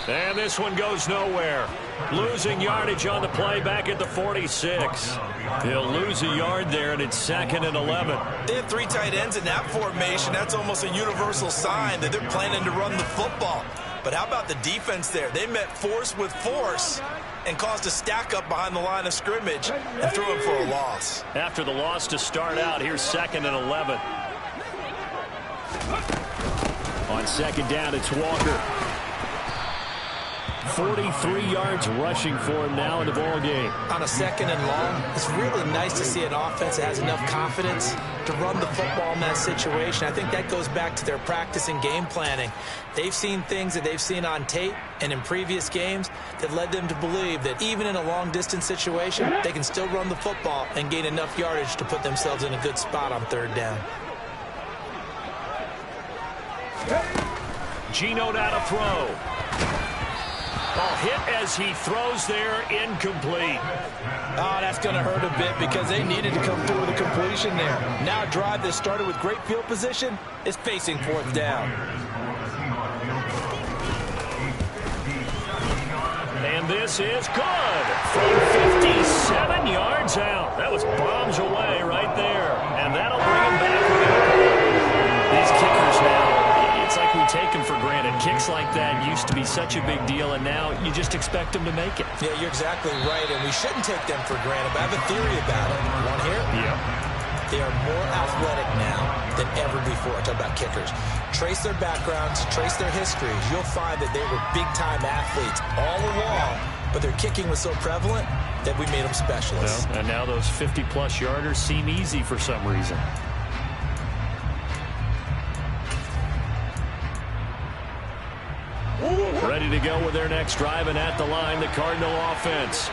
[SPEAKER 3] And this one goes nowhere. Losing yardage on the play back at the 46. He'll lose a yard there, and it's 2nd and 11.
[SPEAKER 4] They have 3 tight ends in that formation. That's almost a universal sign that they're planning to run the football. But how about the defense there? They met force with force and caused a stack up behind the line of scrimmage and threw him for a loss.
[SPEAKER 3] After the loss to start out, here's 2nd and 11. On 2nd down, it's Walker. 43 yards rushing for him now in the ball game.
[SPEAKER 4] On a 2nd and long, it's really nice to see an offense that has enough confidence to run the football in that situation. I think that goes back to their practice and game planning. They've seen things that they've seen on tape and in previous games that led them to believe that even in a long-distance situation, they can still run the football and gain enough yardage to put themselves in a good spot on 3rd down.
[SPEAKER 3] Gino now to throw. Oh, hit as he throws there, incomplete.
[SPEAKER 4] Oh, that's going to hurt a bit because they needed to come through with a completion there. Now a drive that started with great field position is facing fourth down.
[SPEAKER 3] And this is good from 57 yards out. That was bombs away right there. And that'll bring him back. These kickers now, it's like we take them for granted. Kicks like that used to be such a big deal, and now you just expect them to make it.
[SPEAKER 4] Yeah, you're exactly right, and we shouldn't take them for granted. But I have a theory about it. Want to hear it?
[SPEAKER 3] Yeah.
[SPEAKER 4] They are more athletic now than ever before. Talk about kickers. Trace their backgrounds, trace their histories. You'll find that they were big-time athletes all along, but their kicking was so prevalent that we made them specialists.
[SPEAKER 3] Well, and now those 50-plus yarders seem easy for some reason. Ready to go with their next drive, and at the line, the Cardinal offense.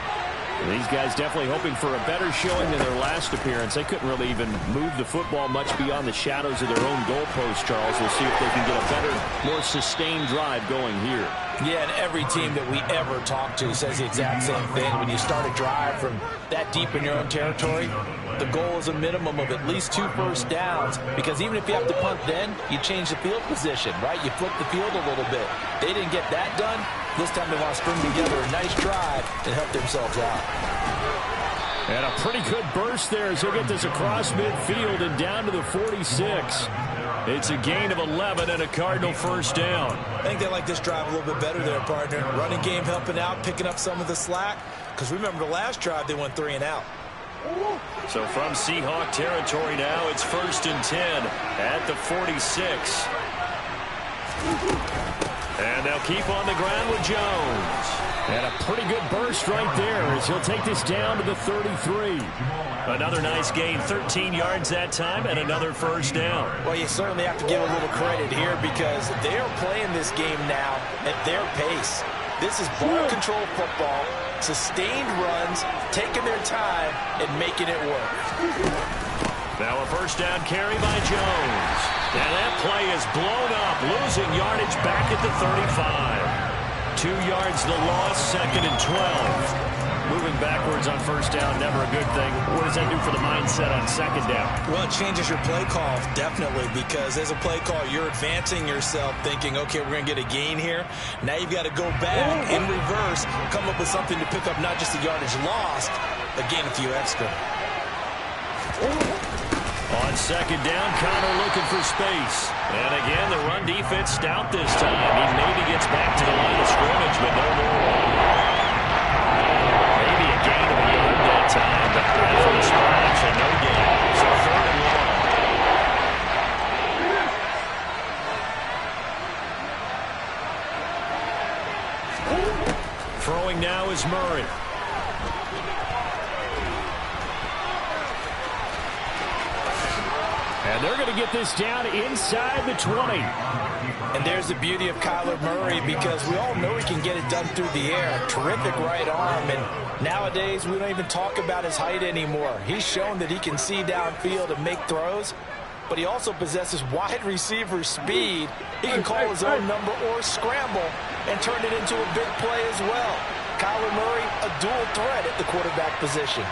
[SPEAKER 3] These guys definitely hoping for a better showing than their last appearance. They couldn't really even move the football much beyond the shadows of their own goalpost, Charles. We'll see if they can get a better, more sustained drive going here.
[SPEAKER 4] Yeah, and every team that we ever talk to says the exact same thing. When you start a drive from that deep in your own territory, the goal is a minimum of at least 2 first downs, because even if you have to punt then, you change the field position, right? You flip the field a little bit. They didn't get that done. This time they want to string together a nice drive and help themselves out.
[SPEAKER 3] And a pretty good burst there as he'll get this across midfield and down to the 46. It's a gain of 11 and a Cardinal first down.
[SPEAKER 4] I think they like this drive a little bit better there, partner. Running game helping out, picking up some of the slack. Because remember, the last drive they went 3 and out.
[SPEAKER 3] So from Seahawk territory now, it's 1st and 10 at the 46. And they'll keep on the ground with Jones. And a pretty good burst right there as he'll take this down to the 33. Another nice gain, 13 yards that time, and another first down.
[SPEAKER 4] Well, you certainly have to give a little credit here because they are playing this game now at their pace. This is ball control football, sustained runs, taking their time, and making it work.
[SPEAKER 3] Now a first down carry by Jones. And that play is blown up, losing yardage back at the 35. 2 yards the loss, 2nd and 12. Moving backwards on first down, never a good thing. What does that do for the mindset on 2nd down?
[SPEAKER 4] Well, it changes your play call, definitely, because as a play call, you're advancing yourself thinking, okay, we're going to get a gain here. Now you've got to go back in reverse, come up with something to pick up not just the yardage lost, but gain a few extra.
[SPEAKER 3] On 2nd down, Connor looking for space. And again, the run defense stout this time. He maybe gets back to the line of scrimmage, but no more. Maybe a gain of a yard that time, but right from the spot, actually no gain. So 3rd and long. Throwing now is Murray. And they're going to get this down inside the 20.
[SPEAKER 4] And there's the beauty of Kyler Murray because we all know he can get it done through the air. Terrific right arm. And nowadays, we don't even talk about his height anymore. He's shown that he can see downfield and make throws. But he also possesses wide receiver speed. He can call his own number or scramble and turn it into a big play as well. Kyler Murray, a dual threat at the quarterback position.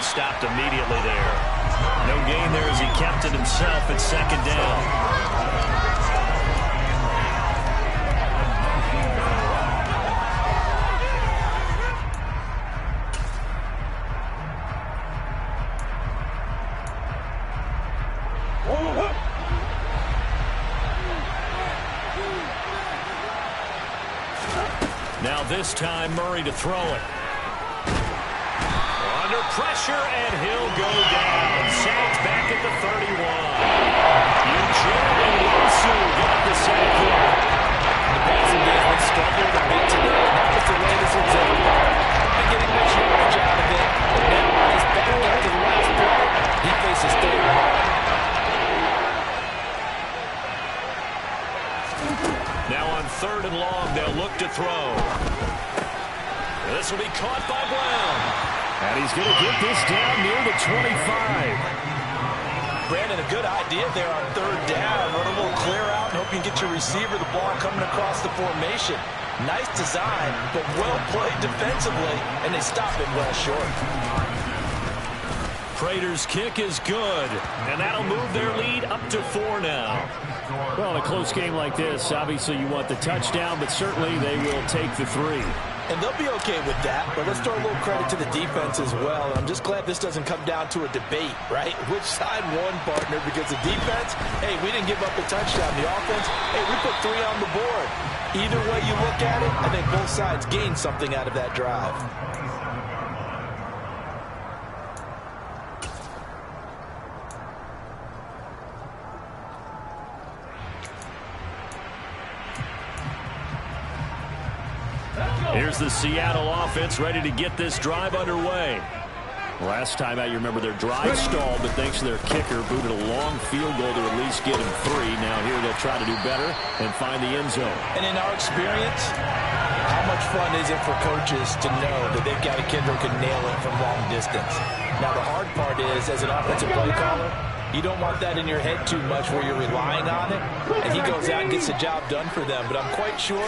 [SPEAKER 3] Stopped immediately there. No gain there as he kept it himself at 2nd down. Now this time Murray to throw it. Under pressure, and he'll go down. Sacked back at the 31. Eugene and Wilson got the sack here.
[SPEAKER 4] The passing game has struggled a bit today. That was the latest example. Been getting much yardage out of it. But now he's back after the last play. He faces 3rd and long.
[SPEAKER 3] Now on 3rd and long, they'll look to throw. This will be caught by Brown. And he's going to get this down near the 25.
[SPEAKER 4] Brandon, a good idea there on third down. Run a little clear out and hope you can get your receiver the ball coming across the formation. Nice design, but well played defensively, and they stop it well short.
[SPEAKER 3] Prater's kick is good, and that'll move their lead up to 4 now. Well, in a close game like this, obviously you want the touchdown, but certainly they will take the 3.
[SPEAKER 4] And they'll be okay with that, but let's throw a little credit to the defense as well. And I'm just glad this doesn't come down to a debate, right? Which side won, partner? Because the defense, hey, we didn't give up a touchdown. The offense, hey, we put 3 on the board. Either way you look at it, I think both sides gained something out of that drive.
[SPEAKER 3] Here's the Seattle offense ready to get this drive underway. Last time out, you remember their drive stalled, but thanks to their kicker, booted a long field goal to at least get him 3. Now here they'll try to do better and find the end zone.
[SPEAKER 4] And in our experience, how much fun is it for coaches to know that they've got a kid who can nail it from long distance? Now the hard part is, as an offensive play caller, you don't want that in your head too much where you're relying on it, and he goes out and gets the job done for them. But I'm quite sure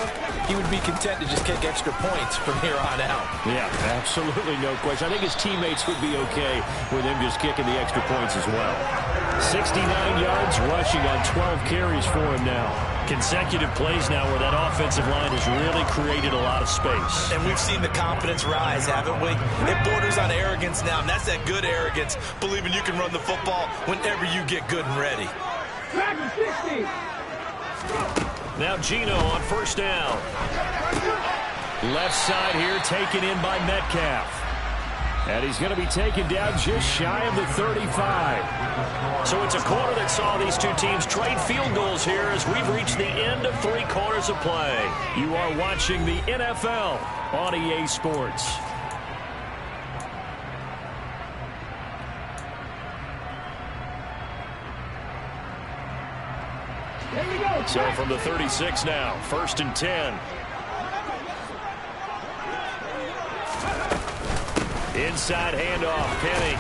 [SPEAKER 4] he would be content to just kick extra points from here on out.
[SPEAKER 3] Yeah, absolutely no question. I think his teammates would be okay with him just kicking the extra points as well. 69 yards rushing on 12 carries for him now. Consecutive plays now where that offensive line has really created a lot of space.
[SPEAKER 4] And we've seen the confidence rise, haven't we? It borders on arrogance now, and that's that good arrogance, believing you can run the football whenever you get good and ready.
[SPEAKER 3] Now Gino on first down. Left side here taken in by Metcalf. And he's going to be taken down just shy of the 35. So it's a quarter that saw these two teams trade field goals here as we've reached the end of 3 quarters of play. You are watching the NFL on EA Sports. So from the 36 now, 1st and 10. Inside handoff, Penny.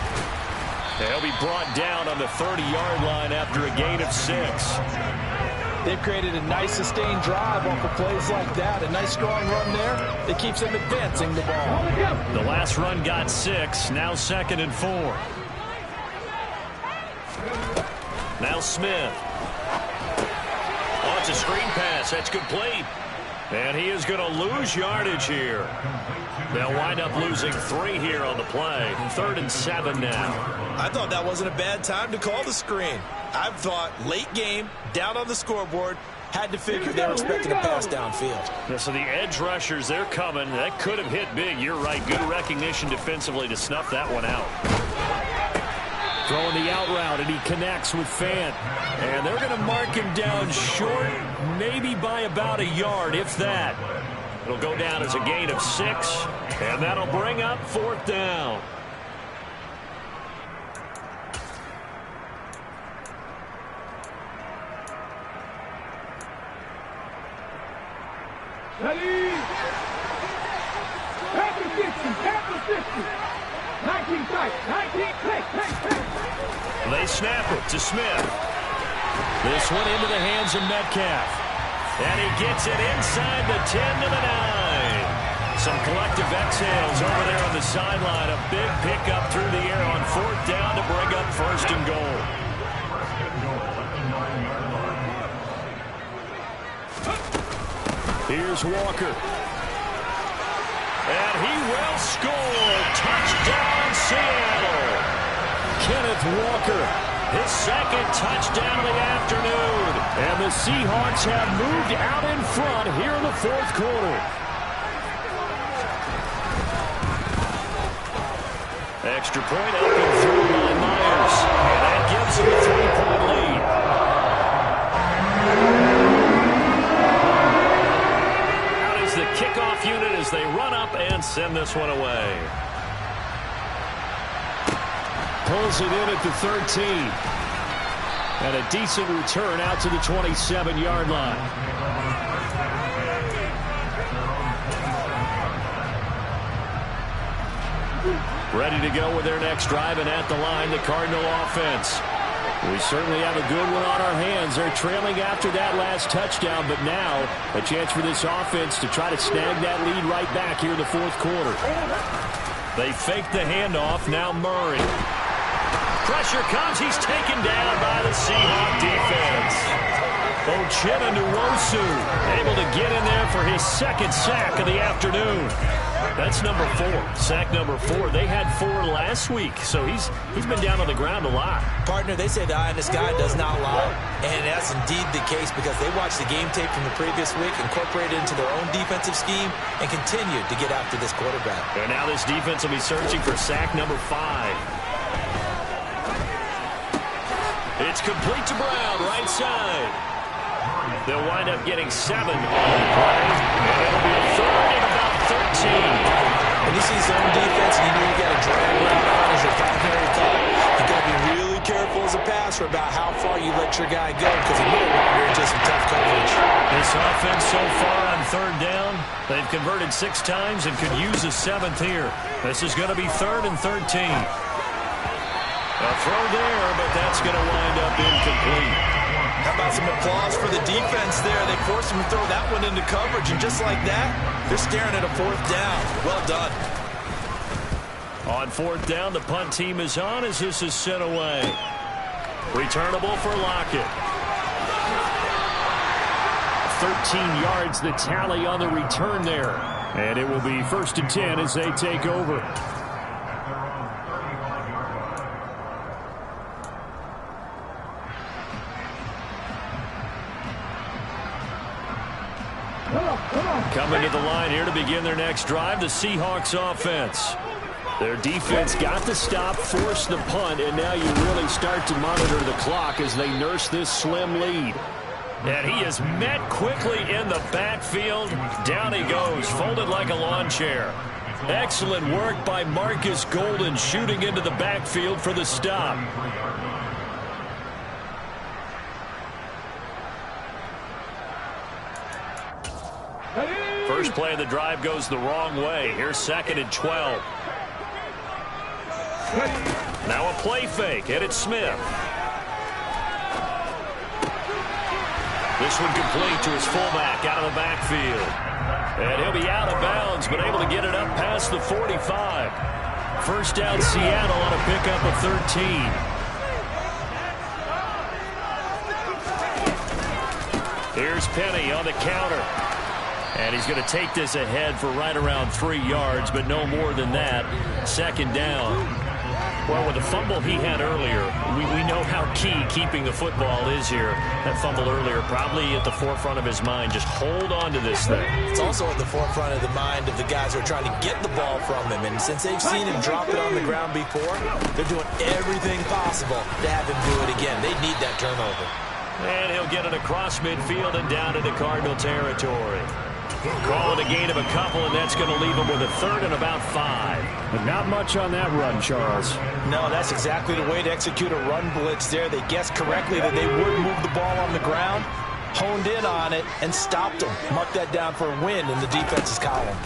[SPEAKER 3] They'll be brought down on the 30-yard line after a gain of 6.
[SPEAKER 4] They've created a nice sustained drive off of plays like that. A nice strong run there that keeps them advancing the ball.
[SPEAKER 3] The last run got 6. Now 2nd and 4. Now Smith. Oh, it's a screen pass. That's complete. And he is going to lose yardage here. They'll wind up losing 3 here on the play. 3rd and 7 now.
[SPEAKER 4] I thought that wasn't a bad time to call the screen. I thought late game, down on the scoreboard, had to figure they were expecting a pass downfield.
[SPEAKER 3] Yeah, so the edge rushers, they're coming. That could have hit big. You're right. Good recognition defensively to snuff that one out. Throwing the out route, and he connects with Fant. And they're going to mark him down short, maybe by about a yard, if that. It'll go down as a gain of 6, and that'll bring up 4th down.
[SPEAKER 5] Ready? Pass 50. 19 tight. 19, take.
[SPEAKER 3] They snap it to Smith. This one into the hands of Metcalf. And he gets it inside the 10 to the 9. Some collective exhales over there on the sideline. A big pickup through the air on 4th down to bring up 1st and goal. Here's Walker. And he will score. Touchdown, Seattle. Kenneth Walker, his 2nd touchdown of the afternoon. And the Seahawks have moved out in front here in the 4th quarter. Extra point up and through by Myers. And that gives him a 3-point lead. Out is the kickoff unit as they run up and send this one away. Pulls it in at the 13. And a decent return out to the 27-yard line. Ready to go with their next drive, and at the line, the Cardinal offense. We certainly have a good one on our hands. They're trailing after that last touchdown, but now a chance for this offense to try to snag that lead right back here in the fourth quarter. They fake the handoff. Now Murray. Pressure comes. He's taken down by the Seahawk defense. Ochena Nwosu able to get in there for his second sack of the afternoon. That's number 4. Sack number 4. They had 4 last week, so he's been down on the ground a lot.
[SPEAKER 4] Partner, they say the eye in the sky does not lie, and that's indeed the case because they watched the game tape from the previous week, incorporated it into their own defensive scheme, and continued to get after this quarterback.
[SPEAKER 3] And now this defense will be searching for sack number 5. It's complete to Brown, right side. They'll wind up getting 7 on the play, and it'll be a third and about 13.
[SPEAKER 4] When you see zone defense and you know you got a drag route on as your primary thought, you got to be really careful as a passer about how far you let your guy go because he may wander into some tough coverage.
[SPEAKER 3] This offense so far on third down, they've converted 6 times and could use a 7th here. This is going to be 3rd and 13. A throw there, but that's going to wind up incomplete.
[SPEAKER 4] How about some applause for the defense there? They forced him to throw that one into coverage, and just like that, they're staring at a 4th down. Well done.
[SPEAKER 3] On 4th down, the punt team is on as this is sent away. Returnable for Lockett. 13 yards the tally on the return there. And it will be 1st and 10 as they take over. Coming to the line here to begin their next drive, the Seahawks offense. Their defense got the stop, forced the punt, and now you really start to monitor the clock as they nurse this slim lead. And he is met quickly in the backfield. Down he goes, folded like a lawn chair. Excellent work by Marcus Golden shooting into the backfield for the stop. First play of the drive goes the wrong way. Here's 2nd and 12. Now a play fake, and it's Smith. This one complete to his fullback out of the backfield. And he'll be out of bounds, but able to get it up past the 45. First down Seattle on a pickup of 13. Here's Penny on the counter. And he's going to take this ahead for right around 3 yards, but no more than that. 2nd down. Well, with the fumble he had earlier, we know how key keeping the football is here. That fumble earlier probably at the forefront of his mind. Just hold on to this thing.
[SPEAKER 4] It's also at the forefront of the mind of the guys who are trying to get the ball from him. And since they've seen him drop it on the ground before, they're doing everything possible to have him do it again. They need that turnover.
[SPEAKER 3] And he'll get it across midfield and down into Cardinal territory. Call it a gain of a couple, and that's going to leave him with a 3rd and about 5. But not much on that run, Charles.
[SPEAKER 4] No, that's exactly the way to execute a run blitz there. They guessed correctly that they would move the ball on the ground, honed in on it, and stopped them. Mark that down for a win in the defense's column.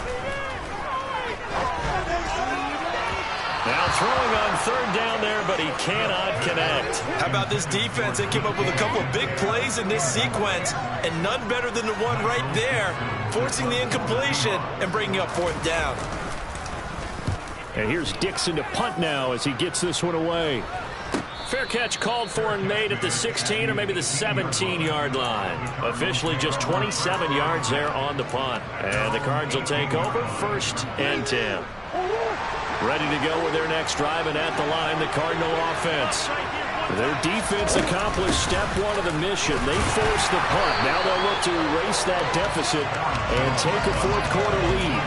[SPEAKER 3] Now throwing on 3rd down there, but he cannot connect.
[SPEAKER 4] How about this defense? They came up with a couple of big plays in this sequence, and none better than the one right there, forcing the incompletion and bringing up 4th down.
[SPEAKER 3] And here's Dixon to punt now as he gets this one away. Fair catch called for and made at the 16 or maybe the 17-yard line. Officially just 27 yards there on the punt. And the Cards will take over 1st and 10. Ready to go with their next drive, and at the line, the Cardinal offense. Their defense accomplished step 1 of the mission. They forced the punt. Now they'll look to erase that deficit and take a 4th quarter lead.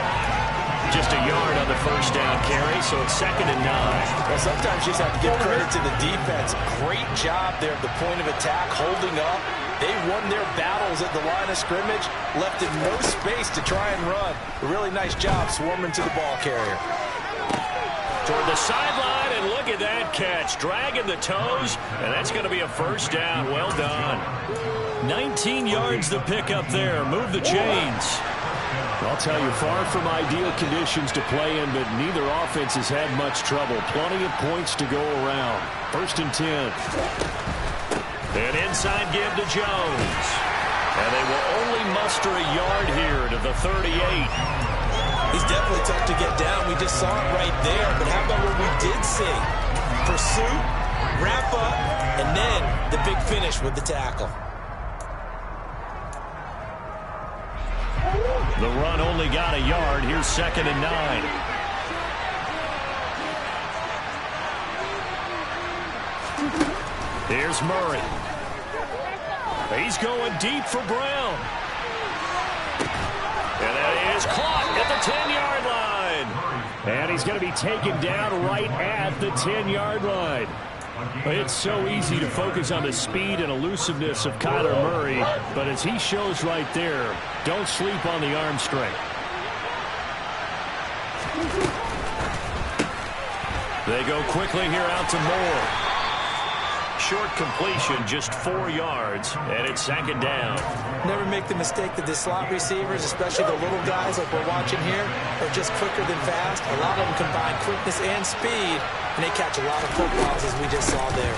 [SPEAKER 3] Just a yard on the first down carry, so it's 2nd and 9.
[SPEAKER 4] Well, sometimes you just have to give credit to the defense. Great job there at the point of attack, holding up. They won their battles at the line of scrimmage, left in no space to try and run. A really nice job swarming to the ball carrier.
[SPEAKER 3] Toward the sideline, and look at that catch. Dragging the toes, and that's going to be a 1st down. Well done. 19 yards the pickup there. Move the chains. I'll tell you, far from ideal conditions to play in, but neither offense has had much trouble. Plenty of points to go around. 1st and 10. An inside give to Jones. And they will only muster a yard here to the 38.
[SPEAKER 4] He's definitely tough to get down. We just saw it right there. But how about what we did see? Pursuit, wrap up, and then the big finish with the tackle.
[SPEAKER 3] The run only got a yard. Here's 2nd and 9. Here's Murray. He's going deep for Brown. And that is caught at the 10-yard line. And he's going to be taken down right at the 10-yard line. It's so easy to focus on the speed and elusiveness of Kyler Murray, but as he shows right there, don't sleep on the arm strength. They go quickly here out to Moore. Short completion, just 4 yards, and it's 2nd down.
[SPEAKER 4] Never make the mistake that the slot receivers, especially the little guys like we're watching here, are just quicker than fast. A lot of them combine quickness and speed, and they catch a lot of footballs, as we just saw there.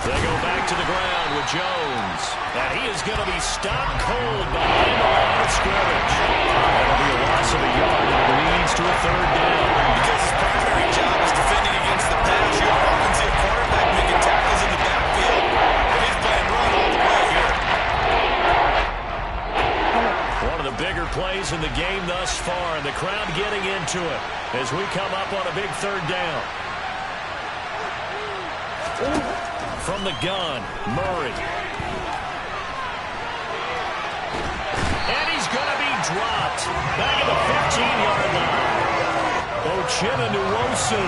[SPEAKER 3] They go back to the ground with Jones, and he is going to be stopped cold behind the line of scrimmage. That'll be a loss of a yard, and it leads to a 3rd down.
[SPEAKER 4] Because his primary job is defending against the pass, you often see a quarterback making tackles in the backfield, and he's playing run all the way here.
[SPEAKER 3] One of the bigger plays in the game thus far, and the crowd getting into it as we come up on a big 3rd down. From the gun, Murray. And he's going to be dropped back at the 15-yard line. Uchenna Nwosu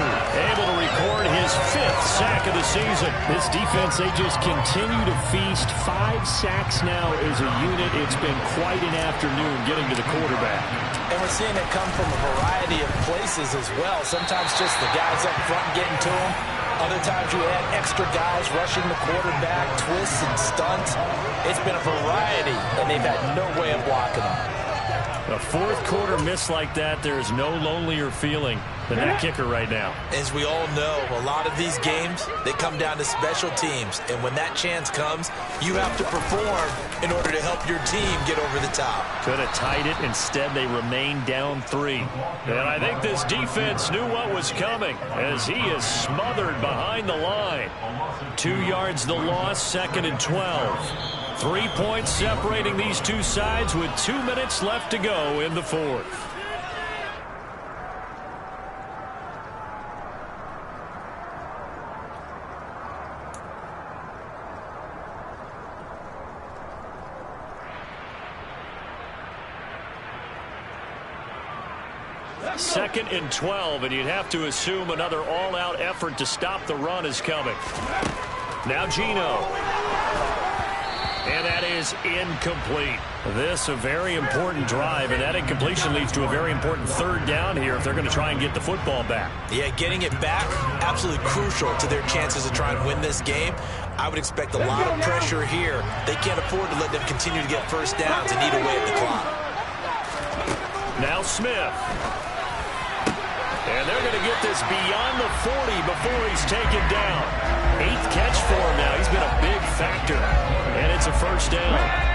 [SPEAKER 3] able to record his 5th sack of the season. This defense, they just continue to feast. 5 sacks now as a unit. It's been quite an afternoon getting to the quarterback.
[SPEAKER 4] And we're seeing it come from a variety of places as well. Sometimes just the guys up front getting to him. Other times you add extra guys rushing the quarterback, twists and stunts. It's been a variety, and they've had no way of blocking them.
[SPEAKER 3] A 4th quarter miss like that, there is no lonelier feeling than that kicker right now.
[SPEAKER 4] As we all know, a lot of these games, they come down to special teams. And when that chance comes, you have to perform in order to help your team get over the top.
[SPEAKER 3] Could have tied it. Instead, they remain down 3. And I think this defense knew what was coming as he is smothered behind the line. 2 yards the loss, 2nd and 12. 3 points separating these two sides with 2 minutes left to go in the 4th. Second and 12, and you'd have to assume another all-out effort to stop the run is coming. Now Geno. And that is incomplete. This a very important drive, and that incompletion leads to a very important 3rd down here if they're going to try and get the football back.
[SPEAKER 4] Yeah, getting it back, absolutely crucial to their chances to try and win this game. I would expect a lot of pressure here. They can't afford to let them continue to get 1st downs and eat away at the clock.
[SPEAKER 3] Now Smith. And they're going to get this beyond the 40 before he's taken down. 8th catch for him now. He's been a big factor. And it's a 1st down.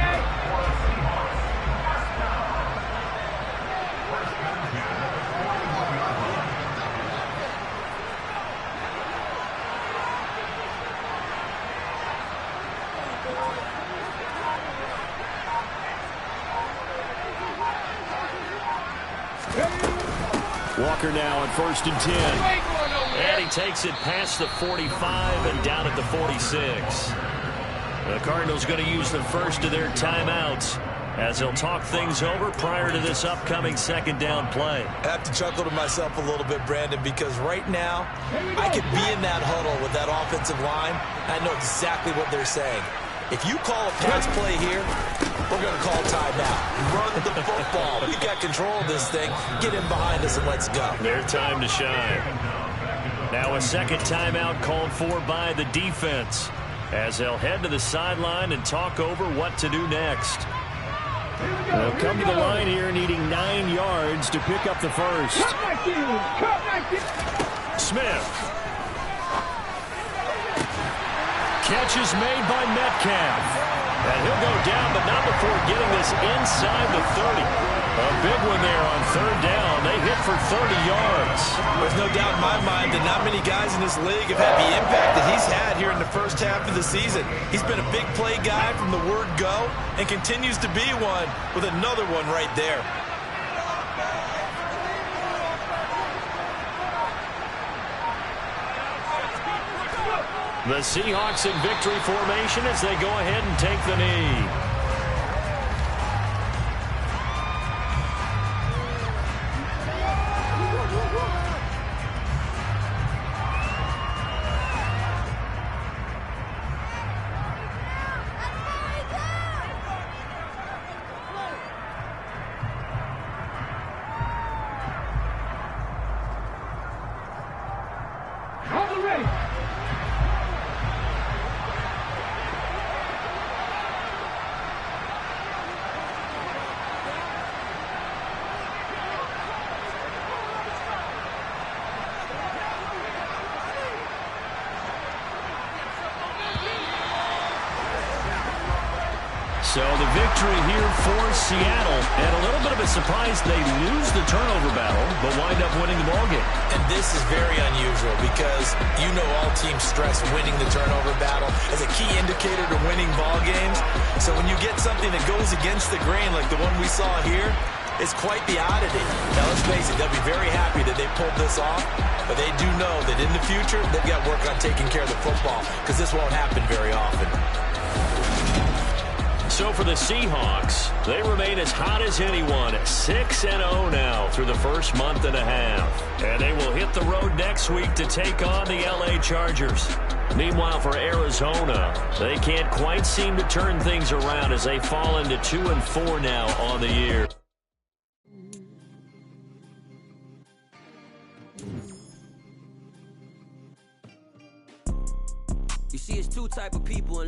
[SPEAKER 3] Walker now on 1st and 10. And he takes it past the 45 and down at the 46. The Cardinals going to use the first of their timeouts as they'll talk things over prior to this upcoming 2nd down play.
[SPEAKER 4] I have to chuckle to myself a little bit, Brandon, because right now I could be in that huddle with that offensive line. I know exactly what they're saying. If you call a pass play here, we're going to call timeout. Run the football. We got control of this thing. Get in behind us and let's go.
[SPEAKER 3] Their time to shine. Now a 2nd timeout called for by the defense as they'll head to the sideline and talk over what to do next. They'll come to the line here needing 9 yards to pick up the first. Smith. Catch is made by Metcalf. And he'll go down, but not before getting this inside the 30. A big one there on 3rd down. They hit for 30 yards.
[SPEAKER 4] There's no doubt in my mind that not many guys in this league have had the impact that he's had here in the first half of the season. He's been a big play guy from the word go and continues to be one with another one right there.
[SPEAKER 3] The Seahawks in victory formation as they go ahead and take the knee. So the victory here for Seattle, and a little bit of a surprise they lose the turnover battle, but wind up winning the ballgame.
[SPEAKER 4] And this is very unusual because you know all teams stress winning the turnover battle as a key indicator to winning ball games. So when you get something that goes against the grain like the one we saw here, it's quite the oddity. Now let's face it, they'll be very happy that they pulled this off, but they do know that in the future they've got to work on taking care of the football because this won't happen very often.
[SPEAKER 3] So for the Seahawks, they remain as hot as anyone at 6-0 now through the first month and a half. And they will hit the road next week to take on the LA Chargers. Meanwhile, for Arizona, they can't quite seem to turn things around as they fall into 2-4 now on the year.
[SPEAKER 1] You see, it's two type of people in